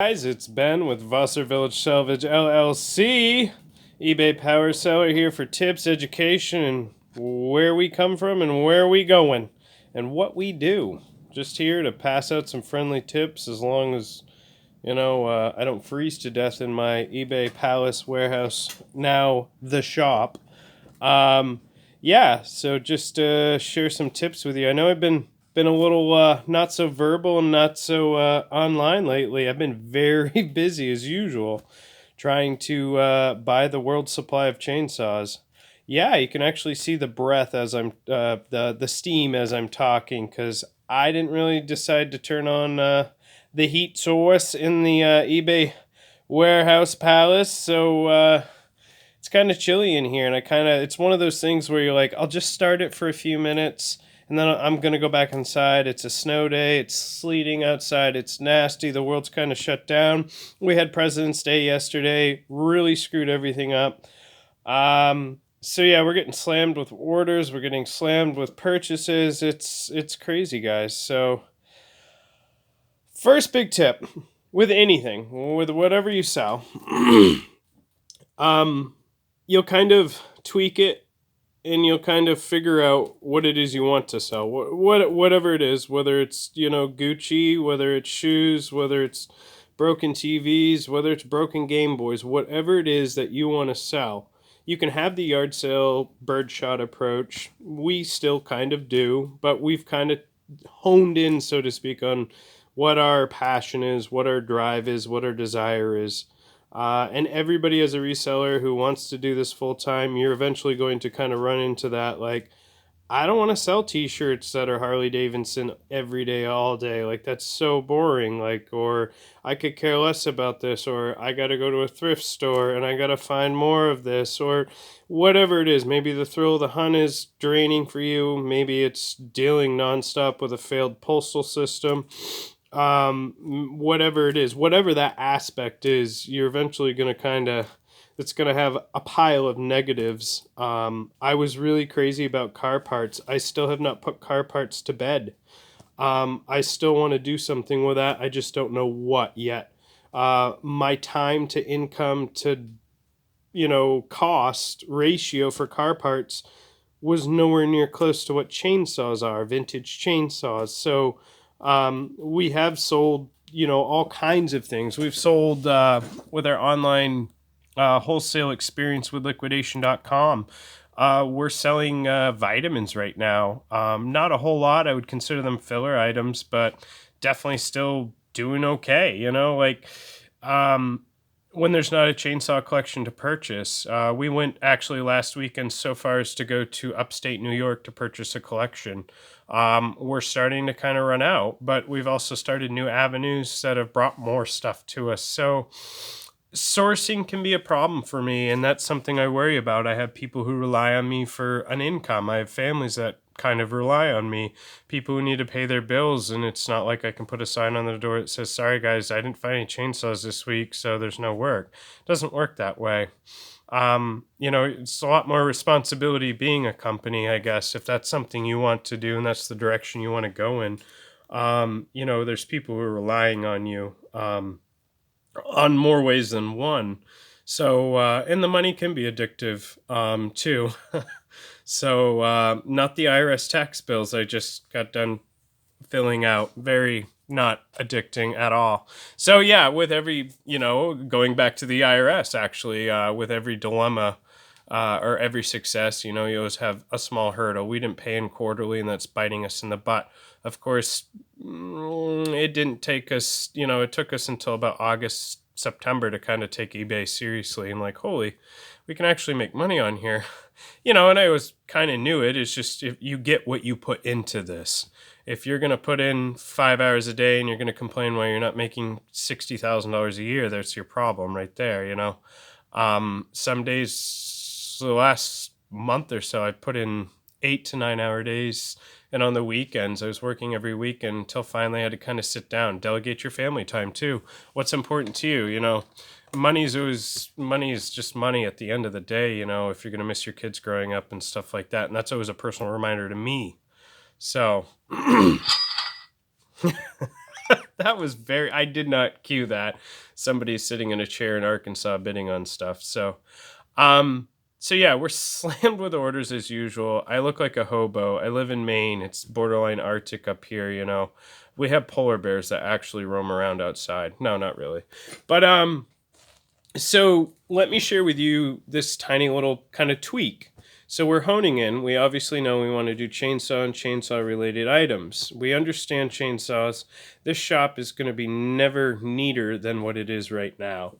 Guys, it's Ben with Vassar Village Salvage LLC, eBay Power Seller here for tips, education, and where we come from and where we going and what we do. Just here to pass out some friendly tips as long as, I don't freeze to death in my eBay Palace warehouse, now the shop. Um, yeah, so just share some tips with you. I know I've been a little not so verbal and not so online lately. I've been very busy as usual, trying to buy the world supply of chainsaws. Yeah, you can actually see the breath as I'm the steam as I'm talking because I didn't really decide to turn on the heat source in the eBay warehouse palace, so. It's kind of chilly in here, and it's one of those things where you're like, I'll just start it for a few minutes, and then I'm gonna go back inside. It's a snow day, it's sleeting outside, it's nasty, the world's kind of shut down. We had President's Day yesterday, really screwed everything up. So yeah, we're getting slammed with orders, we're getting slammed with purchases. It's crazy, guys. So first big tip with anything, with whatever you sell. um you'll kind of tweak it and you'll kind of figure out what it is you want to sell. Whatever it is, whether it's, Gucci, whether it's shoes, whether it's broken TVs, whether it's broken Game Boys, whatever it is that you want to sell. You can have the yard sale birdshot approach. We still kind of do, but we've kind of honed in, so to speak, on what our passion is, what our drive is, what our desire is. And everybody as a reseller who wants to do this full time, you're eventually going to kind of run into that. Like, I don't want to sell t-shirts that are Harley Davidson every day, all day. Like, that's so boring. Like, or I could care less about this, or I got to go to a thrift store and I got to find more of this, or whatever it is. Maybe the thrill of the hunt is draining for you. Maybe it's dealing nonstop with a failed postal system. Whatever it is, whatever that aspect is, you're eventually going to it's going to have a pile of negatives. I was really crazy about car parts. I still have not put car parts to bed. I still want to do something with that. I just don't know what yet. My time to income to, cost ratio for car parts was nowhere near close to what chainsaws are, vintage chainsaws. So, we have sold, all kinds of things. We've sold with our online wholesale experience with liquidation.com. We're selling vitamins right now. Not a whole lot. I would consider them filler items, but definitely still doing okay. When there's not a chainsaw collection to purchase, we went actually last weekend so far as to go to upstate New York to purchase a collection. We're starting to kind of run out, but we've also started new avenues that have brought more stuff to us. So sourcing can be a problem for me, and that's something I worry about. I have people who rely on me for an income. I have families that kind of rely on me, people who need to pay their bills, and it's not like I can put a sign on the door that says, sorry guys, I didn't find any chainsaws this week, so there's no work. It doesn't work that way. It's a lot more responsibility being a company, I guess, if that's something you want to do and that's the direction you want to go in. There's people who are relying on you on more ways than one. So, and the money can be addictive too. So, not the IRS tax bills I just got done filling out. Very not addicting at all. So yeah, with every, going back to the IRS actually, with every dilemma or every success, you always have a small hurdle. We didn't pay in quarterly, and that's biting us in the butt. Of course, it didn't take us, it took us until about August, September to kind of take eBay seriously and like, holy, we can actually make money on here. And I always kind of knew it. It's just if you get what you put into this. If you're going to put in 5 hours a day and you're going to complain why you're not making $60,000 a year, that's your problem right there, Some days, the last month or so, I put in 8 to 9 hour days. And on the weekends, I was working every weekend until finally I had to kind of sit down, delegate your family time too. What's important to you, money is just money at the end of the day, if you're going to miss your kids growing up and stuff like that. And that's always a personal reminder to me. So That was very, I did not cue that. Somebody's sitting in a chair in Arkansas bidding on stuff. Um, so yeah, we're slammed with orders as usual. I look like a hobo. I live in Maine. It's borderline Arctic up here, you know. We have polar bears that actually roam around outside. No, not really. But so let me share with you this tiny little kind of tweak. So we're honing in. We obviously know we want to do chainsaw and chainsaw related items. We understand chainsaws. This shop is going to be never neater than what it is right now.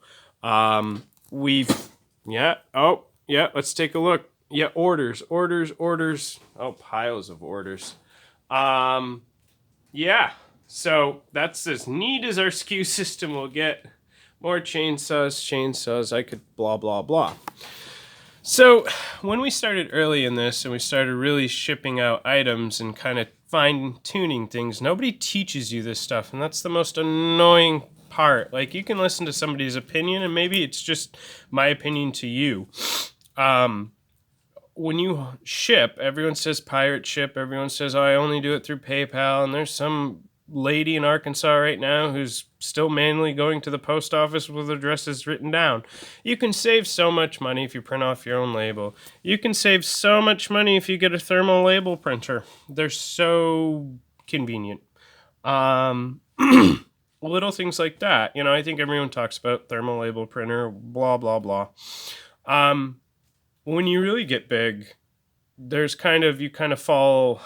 We've, yeah, oh, yeah, let's take a look. Yeah, orders. Oh, piles of orders. Yeah, so that's as neat as our SKU system will get. More chainsaws. I could blah, blah, blah. So when we started early in this and we started really shipping out items and kind of fine tuning things, nobody teaches you this stuff. And that's the most annoying part. Like, you can listen to somebody's opinion and maybe it's just my opinion to you. When you ship, everyone says pirate ship. Everyone says, oh, I only do it through PayPal. And there's some lady in Arkansas right now who's still manually going to the post office with addresses written down. You can save so much money if you print off your own label. You can save so much money if you get a thermal label printer. They're so convenient. Little things like that. You know, I think everyone talks about thermal label printer, blah, blah, blah. When you really get big, there's you kind of fall.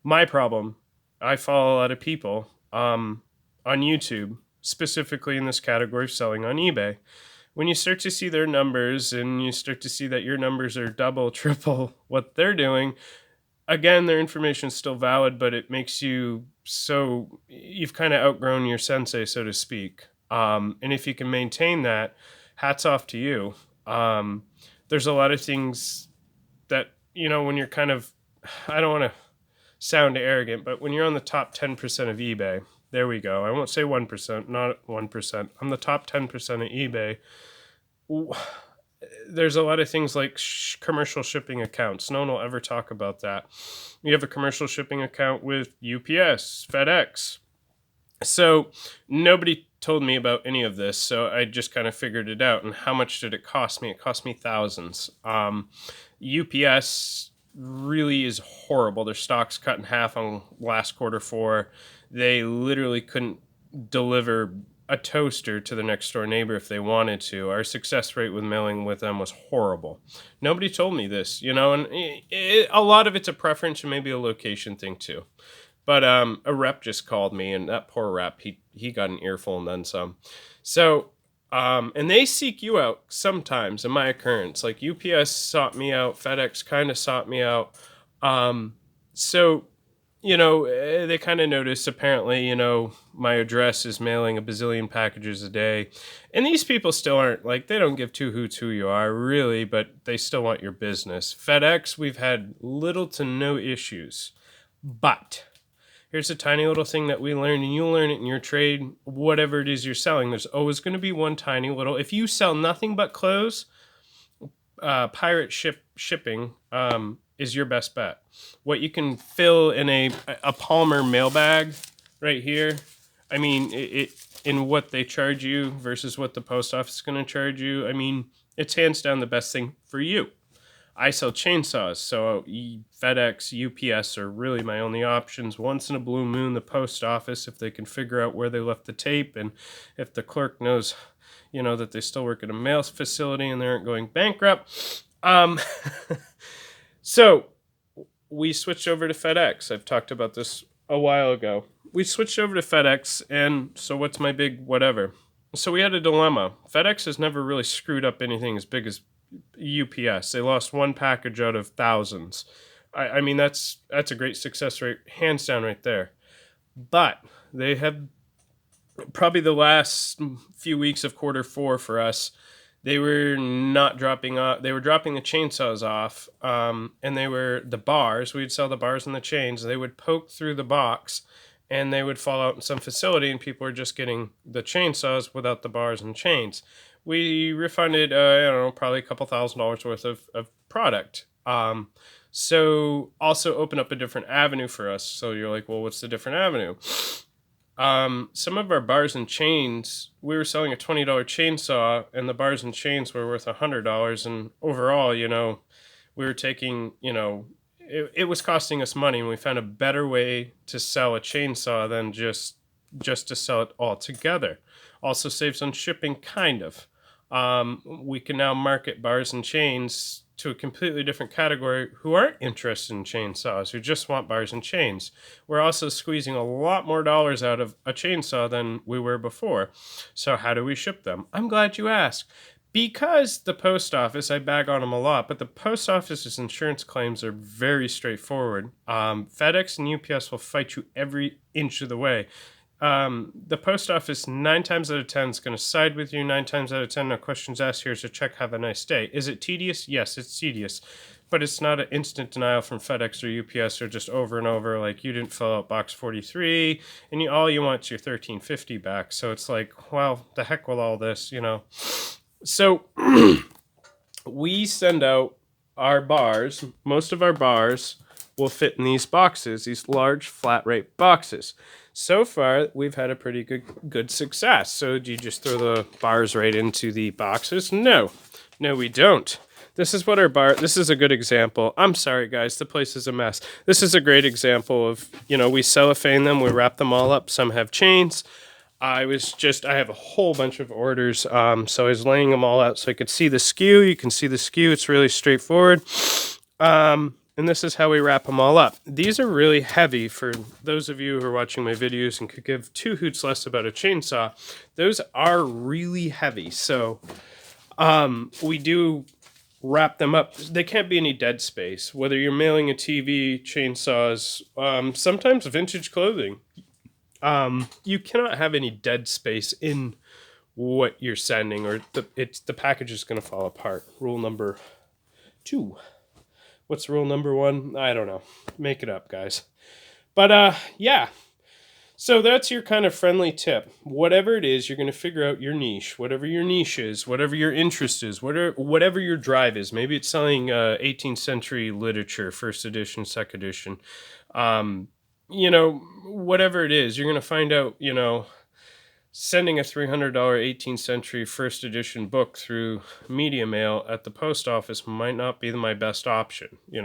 My problem, I follow a lot of people on YouTube, specifically in this category of selling on eBay. When you start to see their numbers and you start to see that your numbers are double, triple what they're doing, again, their information is still valid, but it makes you so, you've kind of outgrown your sensei, so to speak. And if you can maintain that, hats off to you. There's a lot of things that, you know, when you're I don't want to sound arrogant, but when you're on the top 10% of eBay, there we go. I won't say 1%, not 1%. I'm the top 10% of eBay. There's a lot of things like commercial shipping accounts. No one will ever talk about that. You have a commercial shipping account with UPS, FedEx. So nobody told me about any of this, so I just kind of figured it out. And how much did it cost me? It cost me thousands. UPS really is horrible. Their stock's cut in half on last quarter four. They literally couldn't deliver a toaster to the next door neighbor if they wanted to. Our success rate with mailing with them was horrible. Nobody told me this, you know, and a lot of it's a preference and maybe a location thing too. But a rep just called me, and that poor rep, he got an earful and then some. So, and they seek you out sometimes, in my occurrence. Like UPS sought me out, FedEx kind of sought me out. So, you know, they kind of notice, apparently, you know, my address is mailing a bazillion packages a day. And these people still aren't, like, they don't give two hoots who you are, really, but they still want your business. FedEx, we've had little to no issues. But here's a tiny little thing that we learned, and you'll learn it in your trade, whatever it is you're selling. There's always going to be one tiny little. If you sell nothing but clothes, pirate shipping is your best bet. What you can fill in a Palmer mailbag right here, I mean, it in what they charge you versus what the post office is going to charge you, I mean, it's hands down the best thing for you. I sell chainsaws, so FedEx, UPS are really my only options. Once in a blue moon, the post office, if they can figure out where they left the tape, and if the clerk knows, you know, that they still work at a mail facility and they aren't going bankrupt. So we switched over to FedEx. I've talked about this a while ago. We switched over to FedEx, and so what's my big whatever? So we had a dilemma. FedEx has never really screwed up anything as big as UPS. They lost one package out of thousands. I mean, that's a great success rate, hands down right there. But they have probably the last few weeks of quarter four for us, they were not dropping off. They were dropping the chainsaws off, and they were the bars. We'd sell the bars and the chains. They would poke through the box, and they would fall out in some facility, and people were just getting the chainsaws without the bars and chains. We refunded, I don't know, probably a couple $1,000s worth of product. So also open up a different avenue for us. So you're like, well, what's the different avenue? Some of our bars and chains, we were selling a $20 chainsaw, and the bars and chains were worth $100. And overall, we were taking, it was costing us money, and we found a better way to sell a chainsaw than just to sell it all together. Also saves on shipping, kind of. We can now market bars and chains to a completely different category who aren't interested in chainsaws, who just want bars and chains. We're also squeezing a lot more dollars out of a chainsaw than we were before. So how do we ship them? I'm glad you asked. Because the post office, I bag on them a lot, but the post office's insurance claims are very straightforward. FedEx and UPS will fight you every inch of the way. The post office 9 times out of 10 is going to side with you. 9 times out of 10, no questions asked. Here's a check. Have a nice day. Is it tedious? Yes, it's tedious, but it's not an instant denial from FedEx or UPS or just over and over. Like, you didn't fill out box 43 and all you want is your $13.50 back. So it's like, well, the heck with all this, So we send out our bars. Most of our bars will fit in these boxes, these large flat rate boxes. So far, we've had a pretty good success. So do you just throw the bars right into the boxes? No, we don't. This is what this is a good example. I'm sorry, guys, the place is a mess. This is a great example of, we cellophane them, we wrap them all up. Some have chains. I have a whole bunch of orders. So I was laying them all out so I could see the SKU. You can see the SKU. It's really straightforward. And this is how we wrap them all up. These are really heavy for those of you who are watching my videos and could give two hoots less about a chainsaw. Those are really heavy. So we do wrap them up. They can't be any dead space. Whether you're mailing a TV, chainsaws, sometimes vintage clothing. You cannot have any dead space in what you're sending, or the package is going to fall apart. Rule number 2. What's rule number 1? I don't know. Make it up, guys. But yeah. So that's your kind of friendly tip. Whatever it is, you're going to figure out your niche. Whatever your niche is, whatever your interest is, whatever your drive is. Maybe it's selling 18th century literature, first edition, second edition. Whatever it is, you're going to find out, sending a $300 18th century first edition book through media mail at the post office might not be my best option. They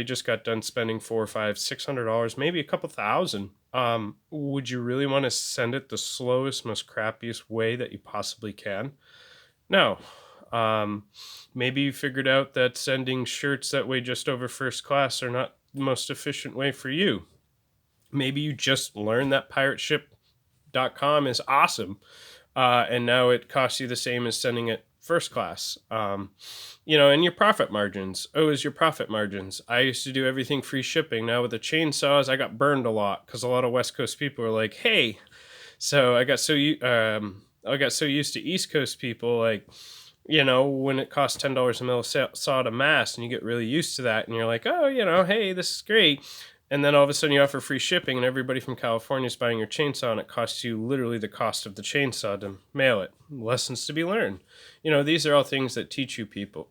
just got done spending $400, $500, $600, maybe a couple thousand. Would you really want to send it the slowest, most crappiest way that you possibly can? No. Maybe you figured out that sending shirts that weigh just over first class are not the most efficient way for you. Maybe you just learned that pirateship.com is awesome, and now it costs you the same as sending it first class. And your profit margins. Is your profit margins. I used to do everything free shipping. Now with the chainsaws, I got burned a lot because a lot of West Coast people were like, hey. So I got so used to East Coast people, like, when it costs $10 a mil saw to mass, and you get really used to that, and you're like, oh, hey, this is great. And then all of a sudden you offer free shipping, and everybody from California is buying your chainsaw, and it costs you literally the cost of the chainsaw to mail it. Lessons to be learned. These are all things that teach people